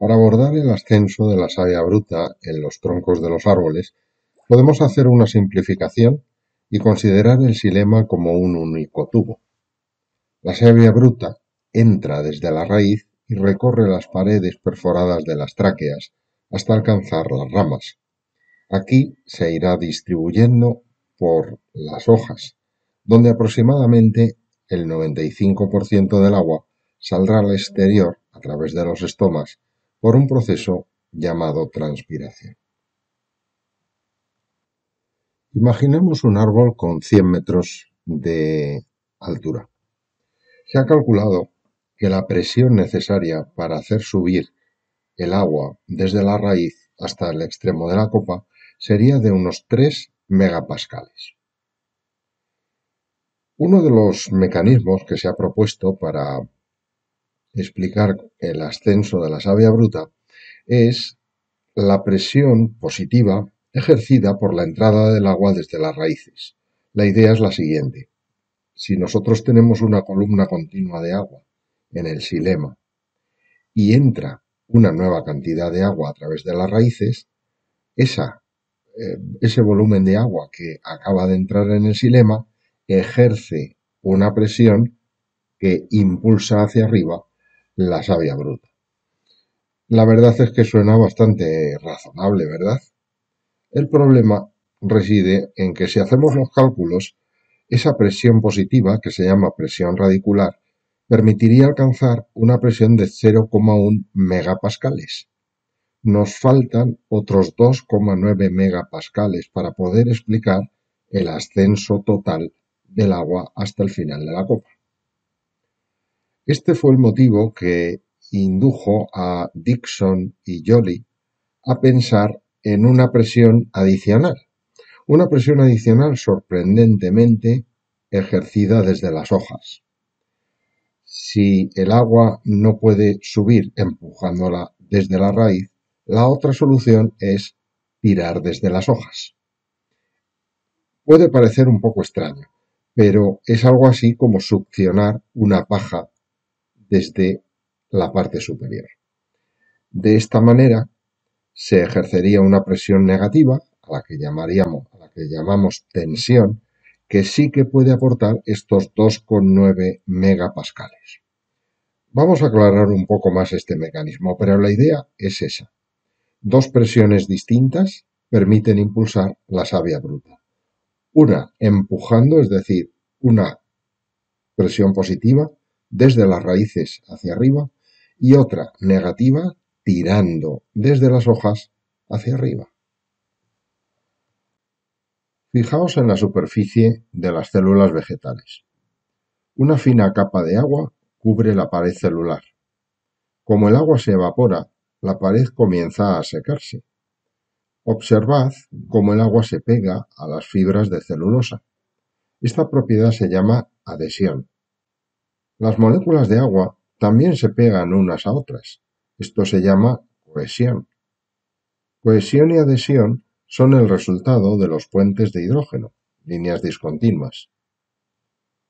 Para abordar el ascenso de la savia bruta en los troncos de los árboles, podemos hacer una simplificación y considerar el xilema como un único tubo. La savia bruta entra desde la raíz y recorre las paredes perforadas de las tráqueas hasta alcanzar las ramas. Aquí se irá distribuyendo por las hojas, donde aproximadamente el 95% del agua saldrá al exterior a través de los estomas por un proceso llamado transpiración. Imaginemos un árbol con 100 metros de altura. Se ha calculado que la presión necesaria para hacer subir el agua desde la raíz hasta el extremo de la copa sería de unos 3 megapascales. Uno de los mecanismos que se ha propuesto para explicar el ascenso de la savia bruta es la presión positiva ejercida por la entrada del agua desde las raíces. La idea es la siguiente. Si nosotros tenemos una columna continua de agua en el xilema y entra una nueva cantidad de agua a través de las raíces, ese volumen de agua que acaba de entrar en el xilema ejerce una presión que impulsa hacia arriba la savia bruta. La verdad es que suena bastante razonable, ¿verdad? El problema reside en que si hacemos los cálculos, esa presión positiva, que se llama presión radicular, permitiría alcanzar una presión de 0,1 megapascales. Nos faltan otros 2,9 megapascales para poder explicar el ascenso total del agua hasta el final de la copa. Este fue el motivo que indujo a Dickson y Joly a pensar en una presión adicional sorprendentemente ejercida desde las hojas. Si el agua no puede subir empujándola desde la raíz, la otra solución es tirar desde las hojas. Puede parecer un poco extraño, pero es algo así como succionar una paja desde la parte superior. De esta manera se ejercería una presión negativa, a la que llamamos tensión, que sí que puede aportar estos 2,9 megapascales. Vamos a aclarar un poco más este mecanismo, pero la idea es esa. Dos presiones distintas permiten impulsar la savia bruta. Una empujando, es decir, una presión positiva desde las raíces hacia arriba, y otra negativa tirando desde las hojas hacia arriba. Fijaos en la superficie de las células vegetales. Una fina capa de agua cubre la pared celular. Como el agua se evapora, la pared comienza a secarse. Observad cómo el agua se pega a las fibras de celulosa. Esta propiedad se llama adhesión. Las moléculas de agua también se pegan unas a otras. Esto se llama cohesión. Cohesión y adhesión son el resultado de los puentes de hidrógeno, líneas discontinuas.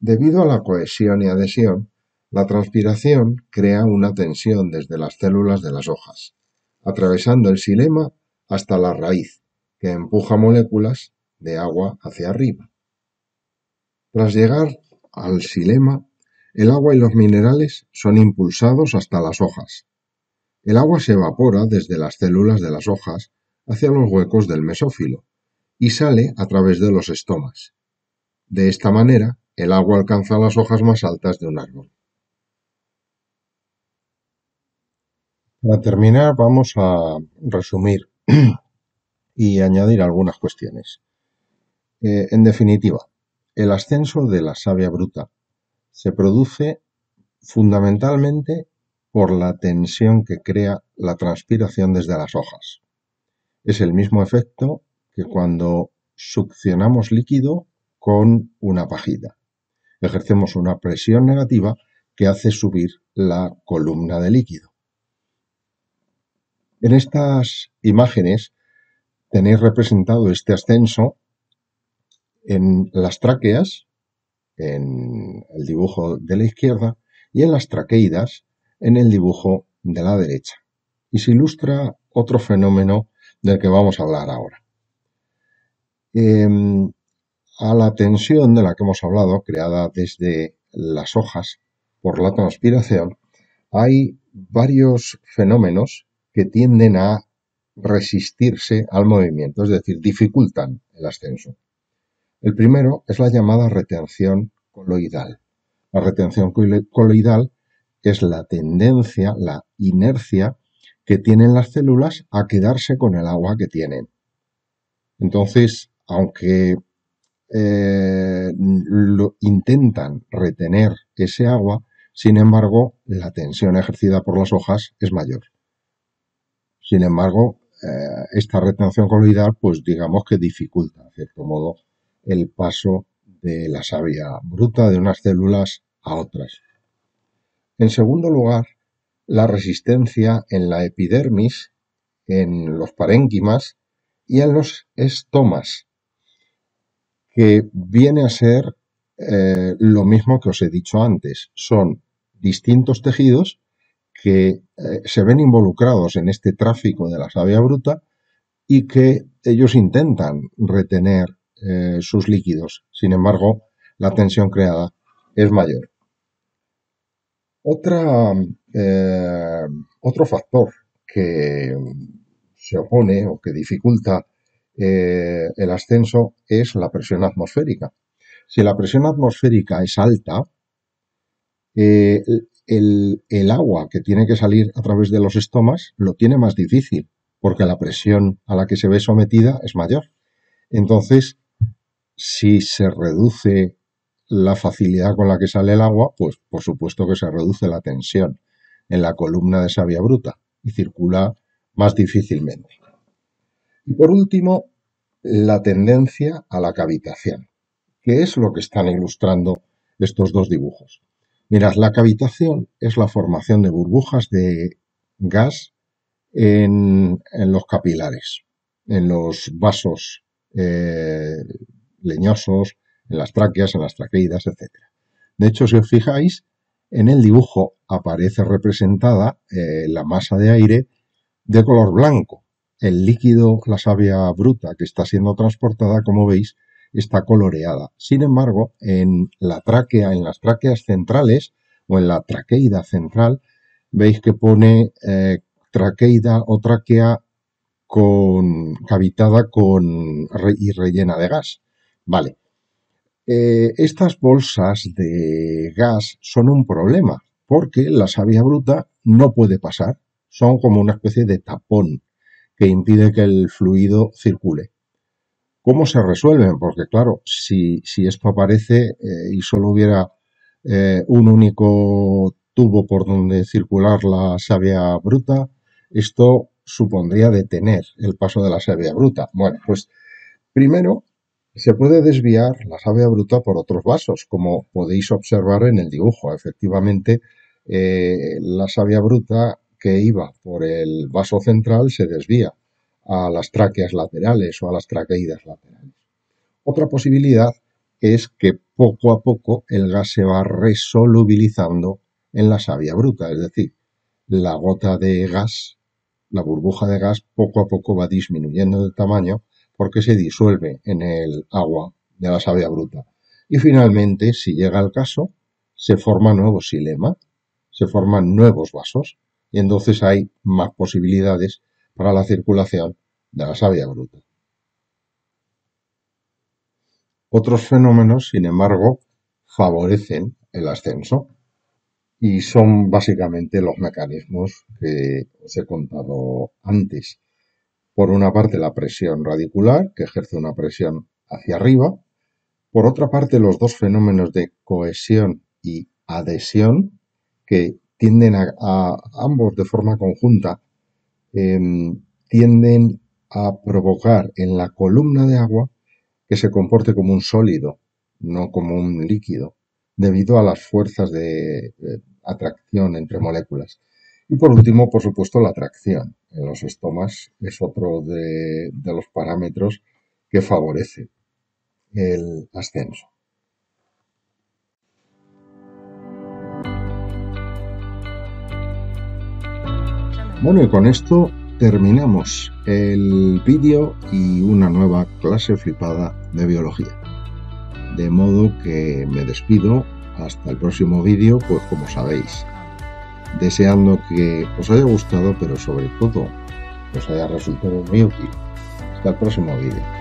Debido a la cohesión y adhesión, la transpiración crea una tensión desde las células de las hojas, atravesando el xilema hasta la raíz, que empuja moléculas de agua hacia arriba. Tras llegar al xilema, el agua y los minerales son impulsados hasta las hojas. El agua se evapora desde las células de las hojas hacia los huecos del mesófilo y sale a través de los estomas. De esta manera, el agua alcanza las hojas más altas de un árbol. Para terminar, vamos a resumir y añadir algunas cuestiones. En definitiva, el ascenso de la savia bruta se produce fundamentalmente por la tensión que crea la transpiración desde las hojas. Es el mismo efecto que cuando succionamos líquido con una pajita. Ejercemos una presión negativa que hace subir la columna de líquido. En estas imágenes tenéis representado este ascenso en las tráqueas, en el dibujo de la izquierda, y en las traqueidas, en el dibujo de la derecha. y se ilustra otro fenómeno del que vamos a hablar ahora. A la tensión de la que hemos hablado, creada desde las hojas por la transpiración, hay varios fenómenos que tienden a resistirse al movimiento, es decir, dificultan el ascenso. El primero es la llamada retención coloidal. La retención coloidal es la tendencia, la inercia que tienen las células a quedarse con el agua que tienen. Entonces, aunque intentan retener ese agua, sin embargo, la tensión ejercida por las hojas es mayor. Sin embargo, esta retención coloidal, pues digamos que dificulta, de cierto modo, el paso de la savia bruta de unas células a otras. En segundo lugar, la resistencia en la epidermis, en los parénquimas y en los estomas, que viene a ser lo mismo que os he dicho antes. Son distintos tejidos que se ven involucrados en este tráfico de la savia bruta y que ellos intentan retener sus líquidos. Sin embargo, la tensión creada es mayor. Otro factor que se opone o que dificulta el ascenso es la presión atmosférica. Si la presión atmosférica es alta, el agua que tiene que salir a través de los estomas lo tiene más difícil, porque la presión a la que se ve sometida es mayor. Entonces, si se reduce la facilidad con la que sale el agua, pues por supuesto que se reduce la tensión en la columna de savia bruta y circula más difícilmente. Y por último, la tendencia a la cavitación, que es lo que están ilustrando estos dos dibujos. Mirad, la cavitación es la formación de burbujas de gas en los capilares, en los vasos leñosos, en las tráqueas, en las traqueidas, etc. De hecho, si os fijáis, en el dibujo aparece representada la masa de aire de color blanco. El líquido, la savia bruta que está siendo transportada, como veis, está coloreada. Sin embargo, en la tráquea, en las tráqueas centrales o en la traqueida central, veis que pone traqueida o tráquea cavitada y rellena de gas. Vale. Estas bolsas de gas son un problema porque la savia bruta no puede pasar. Son como una especie de tapón que impide que el fluido circule. ¿Cómo se resuelven? Porque claro, si esto aparece y solo hubiera un único tubo por donde circular la savia bruta, esto supondría detener el paso de la savia bruta. Bueno, pues primero se puede desviar la savia bruta por otros vasos, como podéis observar en el dibujo. Efectivamente, la savia bruta que iba por el vaso central se desvía a las tráqueas laterales o a las traqueidas laterales. Otra posibilidad es que poco a poco el gas se va resolubilizando en la savia bruta, es decir, la gota de gas, la burbuja de gas, poco a poco va disminuyendo de tamaño porque se disuelve en el agua de la savia bruta. Y finalmente, si llega el caso, se forma nuevo xilema, se forman nuevos vasos y entonces hay más posibilidades para la circulación de la savia bruta. Otros fenómenos, sin embargo, favorecen el ascenso y son básicamente los mecanismos que os he contado antes. Por una parte, la presión radicular, que ejerce una presión hacia arriba. Por otra parte, los dos fenómenos de cohesión y adhesión, que tienden a ambos de forma conjunta, tienden a provocar en la columna de agua que se comporte como un sólido, no como un líquido, debido a las fuerzas de atracción entre moléculas. Y por último, por supuesto, la atracción en los estomas es otro de los parámetros que favorece el ascenso. Bueno, y con esto terminamos el vídeo y una nueva clase flipada de biología. De modo que me despido hasta el próximo vídeo, pues como sabéis, deseando que os haya gustado, pero sobre todo os haya resultado muy útil. Hasta el próximo vídeo.